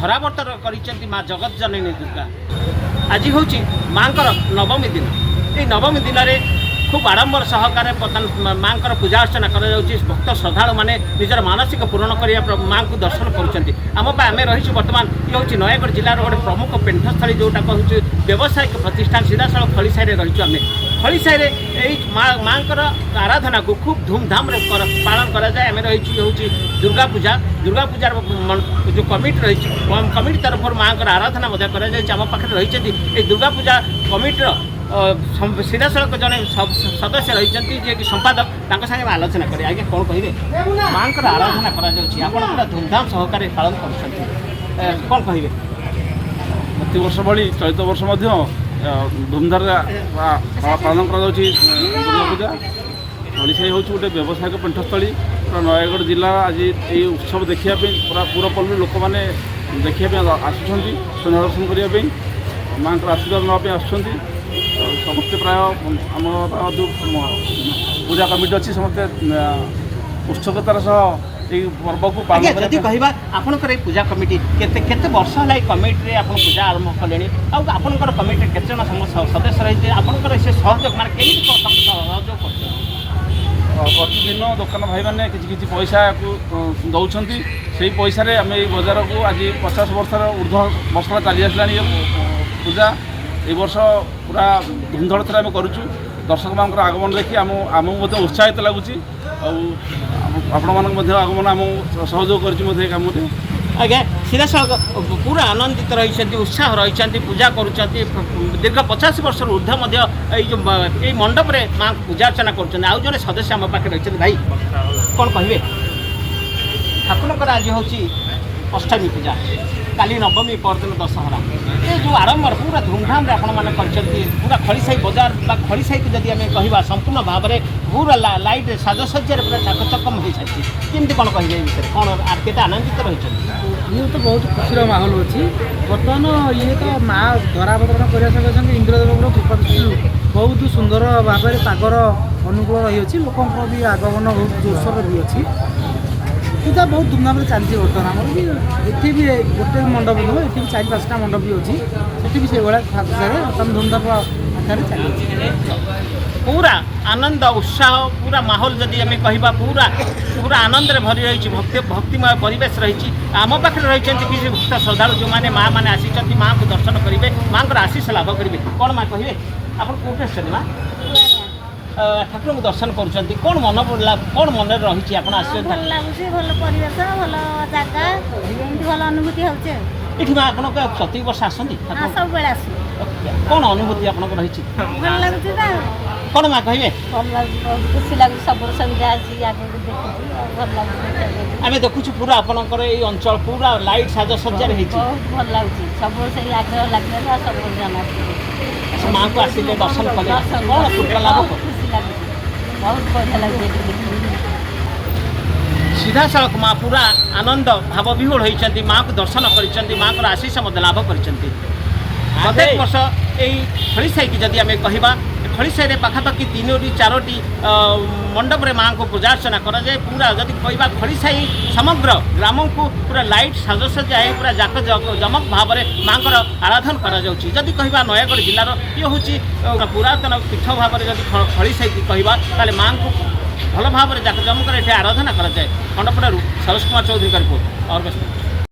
धरावर्तन कर माँ जगत जननी दुर्गा। आज हूँ माँ नवमी दिन। ये नवमी दिन में खूब आडंबर सहकार माँ पूजा अर्चना कर भक्त श्रद्धा मैंने निजर मानसिक पूरण करने माँ को दर्शन करें। आम रही बर्तमान ये हूँ नयगढ़ जिलार गोटे प्रमुख पेण्ठस्थली जोटा कहूँ व्यावसायिक प्रतिष्ठान सीधासल खलीसाई रही आम खलीसाई माँ आराधना को खूब धूमधाम पालन कराए। आम रही हूँ दुर्गा पूजार जो कमिटी रही कमिटी तरफ माँ आराधना आम पाखे रही दुर्गा पूजा कमिटर सीधासख जड़े सदस्य रही जे कि संपादक सागे आलोचना करें। आगे कौन कहे माँ आराधना कर धूमधाम सहकार पालन कर कौन कहे प्रति वर्ष भाई चलित वर्ष धूमधाम पालन कर दुर्गा पूजा। ओडिशा हूँ गोटे व्यावसायिक पेण्ठस्थली नयगढ़ जिला आज ये उत्सव देखापी पूरा पूरपल्ली लोक मैंने देखा आसुँच दर्शन करने माँ आशीर्वाद नापी आसुँच समस्ते प्राय आम जो पूजा कमिटी अच्छी समस्ते उत्सुकतार सह पर्व को पालन जदि कहवा आपंकर पूजा कमिटी केते वर्ष है कमिटी आप पूजा आरंभ कले आपंकर कमिटी केत जन सदस्य रही आपंकर से सहयोग मैंने कई सहयोग कर प्रतिदिन दुकान भाई मैंने किसी पैसा दौरान से पैसा आम ये बजार को आज 50 वर्ष ऊर्ध्व वर्ष चली आसला पूजा ये वर्ष पूरा धूमधड़क आम करुँ। दर्शक मान आगमन देखिए आमको उत्साहित लगुच आपण मान आगमन आम सहयोग कर काम। आज्ञा सीधा पूरा आनंदित रही उत्साह रही पूजा करुँच दीर्घ 50 वर्ष ऊर्ध्व ये मंडप रे माँ पूजा अर्चना कर आउ जड़े सदस्य आम पाखे रही भाई कौन कहे ठाकुर आज हूँ अष्टमी पूजा काली नवमी परदिन दशहरा ये जो आरंभ पूरा धूमधाम पूरा खलीसाई बजार खलीसाई को जब आम कह संपूर्ण भाव में पूरा लाइट साजसज्जा पूरा चकचकम हो सारी केमती कौन कहे विषय कौन आर आनंदित रही ये तो बहुत खुशी माहौल अच्छी बर्तमान ये तो माँ धरावतरण करने इंद्रदेव कृपा बहुत सुंदर भाव में पागर अनुकूल रही लोक भी आगमन बहुत जोरसोर भी अच्छी पूजा बहुत धूमधाम चलती बर्तमान आम भी गोटे मंडप नुह ये 4-5टा मंडप भी अच्छी भी से बर्तमान धूमधाम आकार चली पूरा आनंद उत्साह पूरा माहौल जदि आम कह पूरा पूरा आनंद रे भरी रही भक्तिमय परिवेश रही आम पाखे रही किसी भक्त श्रद्धालु जो मैंने माँ मैंने आसी माँ को दर्शन करेंगे माँ को आशीष लाभ करेंगे कौन माँ कहे आप कौटे आसते माँ ठाकुर को दर्शन कर कौन मन कौन मन रही आप भल अनुभूति होचे ये आप प्रत्येक वर्ष आसती कौन अनुभूति आप रही कौन माँ कहे खुशी लगे सब सुविधा आम देखु पूरा आपंकर ये अंचल पूरा लाइट साजसज्जा भल लगे सब से आग्रह लगे सब जन माँ को आसिले दर्शन कले कौन कृपा लाभ खुशी लगे बहुत बढ़िया लगे सीधा सड़क माँ पूरा आनंद भाव विहुल होती माँ को दर्शन कर माँ को आशीष लाभ कर प्रत्येक वर्ष यही खलीसाई की जदि आम कह खलीसाई पाखापाखि 3-4टी मंडप रे माँ को पूजा अर्चना कराए पूरा जदि कह खलीसाई समग्र ग्राम को पूरा लाइट साजसज्जा है पूरा जाक जमक भाव में माँ को आराधन करी कह नयगढ़ जिलार ये हूँ पुरातन पीठ भाव में जब खलीसाई की कह माँ को भल भाव में जाक जमक आराधना कराए खंडपड़ारू सरोज कुमार चौधरी का रिपोर्ट और